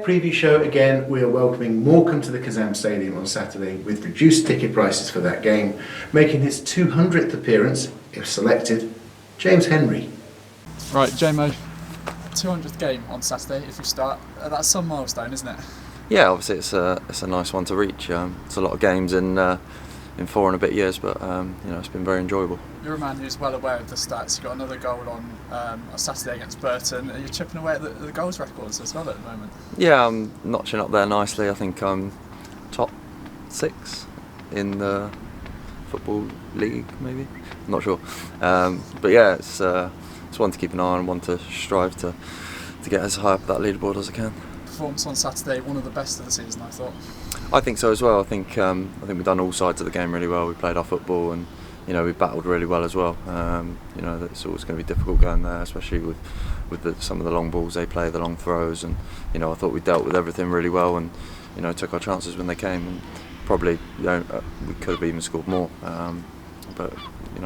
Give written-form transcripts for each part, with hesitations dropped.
preview show again. We are welcoming Morecambe to the Kassam Stadium on Saturday with reduced ticket prices for that game, making his 200th appearance, if selected, James Henry. Right, JMO, 200th game on Saturday if you start. That's some milestone, isn't it? Yeah, obviously it's a nice one to reach. It's a lot of games in 4 and a bit years, but it's been very enjoyable. You're a man who's well aware of the stats. You got another goal on Saturday against Burton. You're chipping away at the goals records as well at the moment. Yeah, I'm notching up there nicely. I think I'm top 6 in the football league, maybe. I'm not sure, but yeah, it's one to keep an eye on, one to strive to get as high up that leaderboard as I can. Performance on Saturday, one of the best of the season, I thought. I think so as well. I think we've done all sides of the game really well. We played our football and we battled really well as well. It's always going to be difficult going there, especially with some of the long balls they play, the long throws, and I thought we dealt with everything really well and took our chances when they came, and probably we could have even scored more. But it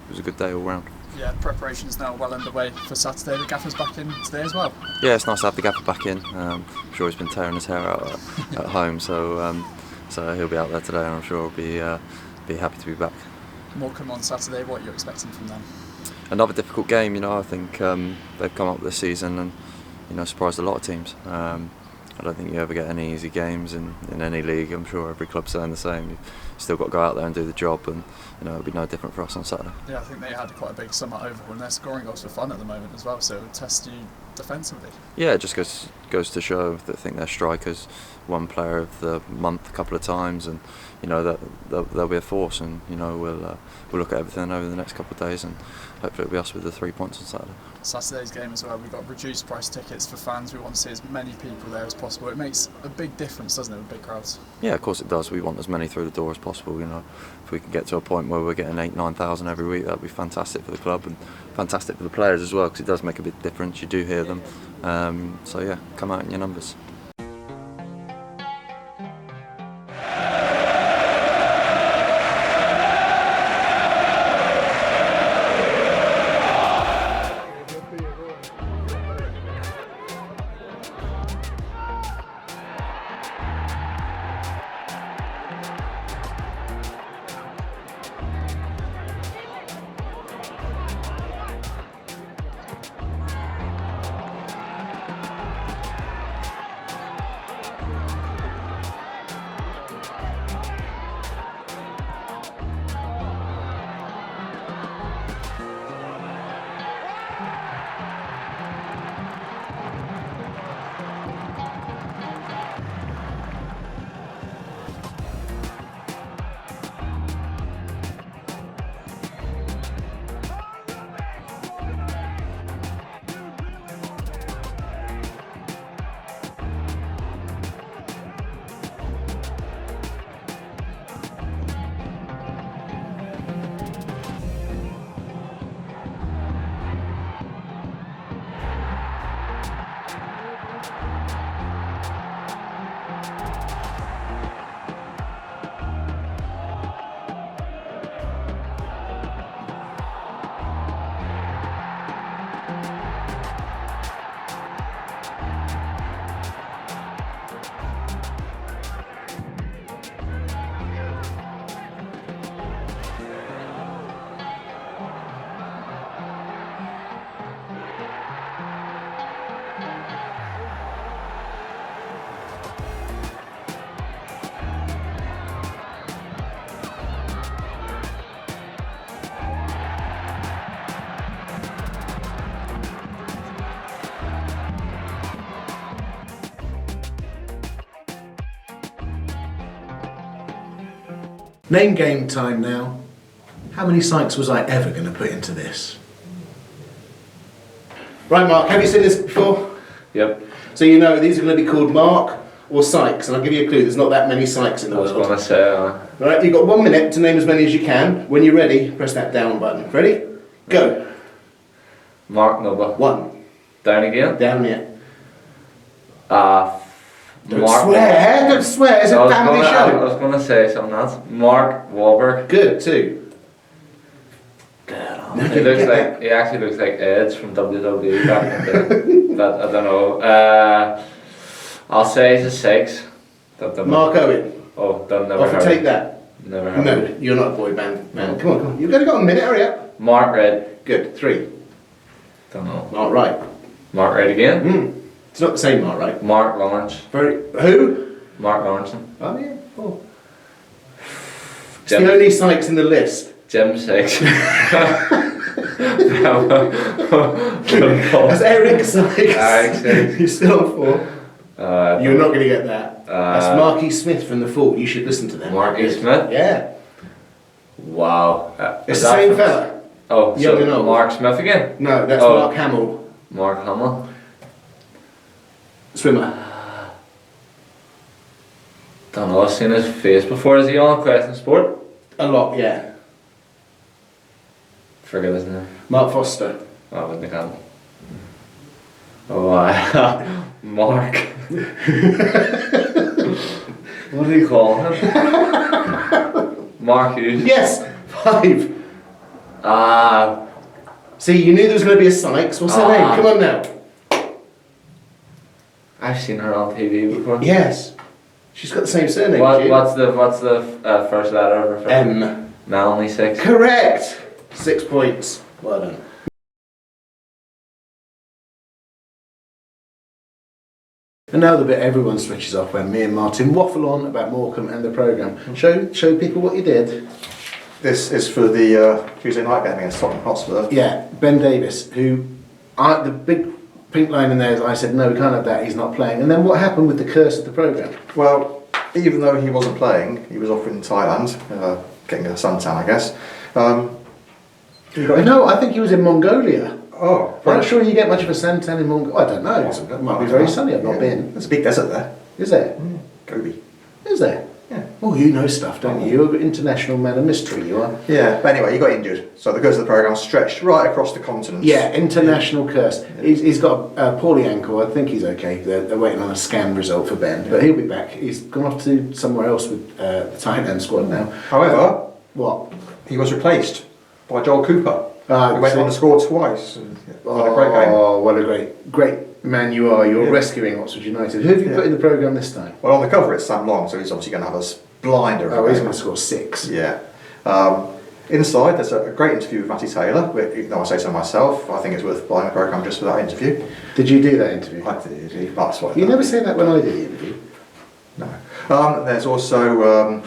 was a good day all round. Yeah, preparation's now well underway for Saturday. The gaffer's back in today as well. Yeah, it's nice to have the gaffer back in. I'm sure he's been tearing his hair out at home, so he'll be out there today, and I'm sure he'll be happy to be back. Morecambe on Saturday, what are you expecting from them? Another difficult game. I think they've come up this season and surprised a lot of teams. I don't think you ever get any easy games in any league. I'm sure every club's saying the same. You've still got to go out there and do the job, and it'll be no different for us on Saturday. Yeah, I think they had quite a big summer over and they're scoring goals for fun at the moment as well, so it would test you defensively. Yeah, it just goes to show that I think they're strikers, one player of the month a couple of times, and that they'll be a force, and we'll look at everything over the next couple of days, and hopefully it'll be us with the 3 points on Saturday. Saturday's game as well, we've got reduced price tickets for fans. We want to see as many people there as possible. It makes a big difference, doesn't it, with big crowds? Yeah, of course it does. We want as many through the door as possible. If we can get to a point where we're getting 8,000-9,000 every week, that'd be fantastic for the club and fantastic for the players as well, because it does make a big difference. You do hear them, so yeah, come out in your numbers. Name game time now. How many Sykes was I ever going to put into this? Right, Mark, have you seen this before? Yep. So these are going to be called Mark or Sykes, and I'll give you a clue, there's not that many Sykes in the world. I was going to say... Right, you've got 1 minute to name as many as you can. When you're ready, press that down button. Ready? Go. Mark number 1. Down again? Down here. Don't Mark swear, don't swear, it's a family show. I was going to say something else. Mark Wahlberg. Good, 2. He actually looks like Edge from WWE back in the day. But I don't know. I'll say he's a 6. Mark Owen. Oh, done never Offer heard. take that. Never heard. No, you're not a boy band man. Come on. You've only got a minute, hurry up. Mark Red. Good, 3. Don't know. Mark Wright. Mark Red again. It's not the same Mark Wright. Mark Lawrence. Who? Mark Lawrence. Oh yeah. Oh. It's Jim. the only Sykes in the list. Jim 6. That's Eric Sykes. Eric Sykes. You're still on 4. You're not going to get that. Uh, That's Marky Smith from the Fort. You should listen to them. Marky Smith? Yeah. Wow. It's the same fella. Oh, Young so and old. Mark Smith again? No, that's Oh. Mark Hamill. Mark Hamill. Swimmer. Don't know, I've seen his face before. Is he on Question Sport? A lot, yeah. Forget his name. Mark Foster. Oh, with the camel. Oh, Mark. What do you call him? Mark Hughes. Yes, 5. Ah, See, you knew there was going to be a Sykes. What's her name? Come on now. I've seen her on TV before. Yes. She's got the same surname. What's the first letter of her first name? M. Melanie 6. Correct. 6 points. Well done. And now the bit everyone switches off when me and Martin waffle on about Morecambe and the programme. Show people what you did. This is for the Tuesday night game against Tottenham Hotspur. Yeah, Ben Davis, who, the big pink line in there is I said, no, we can't have that, he's not playing. And then what happened with the curse of the programme? Well, even though he wasn't playing, he was off in Thailand, getting a suntan, I guess. No, I think he was in Mongolia. Oh, I'm not sure you get much of a suntan in Mongolia. I don't know, it might be very sunny, I've not been. There's a big desert there. Is there? Gobi. Is there? Yeah. Oh, you know stuff, don't you? You're an international man of mystery, you are. Yeah, but anyway, he got injured. So the curse of the programme stretched right across the continent. Yeah, international curse. He's got a poorly ankle. I think he's okay. They're waiting on a scan result for Ben, but he'll be back. He's gone off to somewhere else with the Thailand squad now. However, What? he was replaced by Joel Cooper. Ah, He went so- on to score twice. And, had a great game. Oh, what a great man you are. You're rescuing Oxford United. Who have you put in the programme this time? Well, on the cover it's Sam Long, so he's obviously going to have a blinder. Oh, he's going to score 6. Yeah. Inside, there's a great interview with Matty Taylor. Even though I say so myself, I think it's worth buying the programme just for that interview. Did you do that interview? I did. That's what You never say that when I did the interview. No. There's also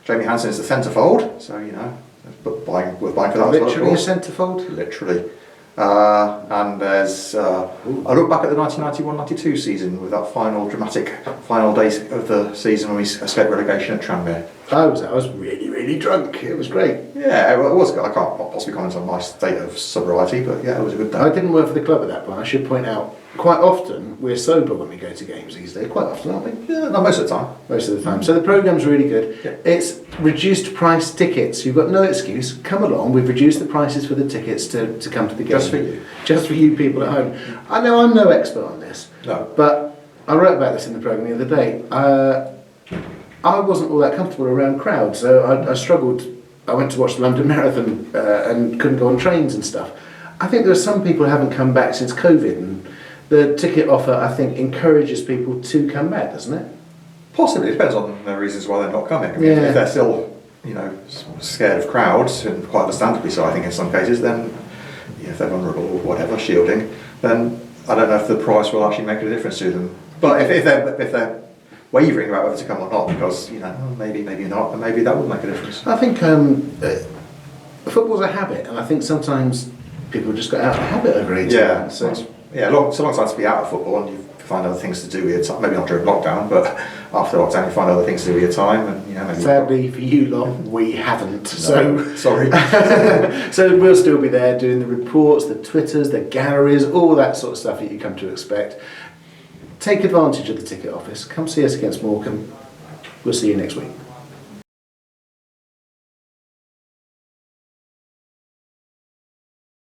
Jamie Hansen's The Centrefold, so you know, worth buying for that as well. Literally a centrefold? Literally. And there's a look back at the 1991-92 season with that final days of the season when we escaped relegation at Tranmere. I was really drunk. It was great. Yeah, it was. I can't possibly comment on my state of sobriety, but yeah, it was a good day. I didn't work for the club at that point. I should point out, quite often we're sober when we go to games these days. Quite often, aren't we? Yeah, not most of the time. Most of the time. So the programme's really good. Yeah. It's reduced price tickets. You've got no excuse. Come along. We've reduced the prices for the tickets to come to the game. Just for you. Just for you people at home. I know I'm no expert on this. No. But I wrote about this in the programme the other day. I wasn't all that comfortable around crowds, so I struggled. I went to watch the London Marathon and couldn't go on trains and stuff. I think there are some people who haven't come back since COVID, and the ticket offer, I think, encourages people to come back, doesn't it? Possibly, it depends on the reasons why they're not coming. I mean, Yeah. if they're still, you know, scared of crowds, and quite understandably so, I think in some cases, then you know, if they're vulnerable or whatever, shielding, then I don't know if the price will actually make a difference to them. But if they're wavering about whether to come or not, because you know, maybe not, and maybe that would make a difference. I think football's a habit, and I think sometimes people just got out of the habit over 18. Yeah, So it's a long time to be out of football, and you find other things to do with your time. Maybe not during lockdown, but after lockdown, you find other things to do with your time, and you know, maybe. sadly for you lot, we haven't. So sorry. so we'll still be there doing the reports, the Twitters, the galleries, all that sort of stuff that you come to expect. Take advantage of the ticket office. Come see us against Morecambe. We'll see you next week.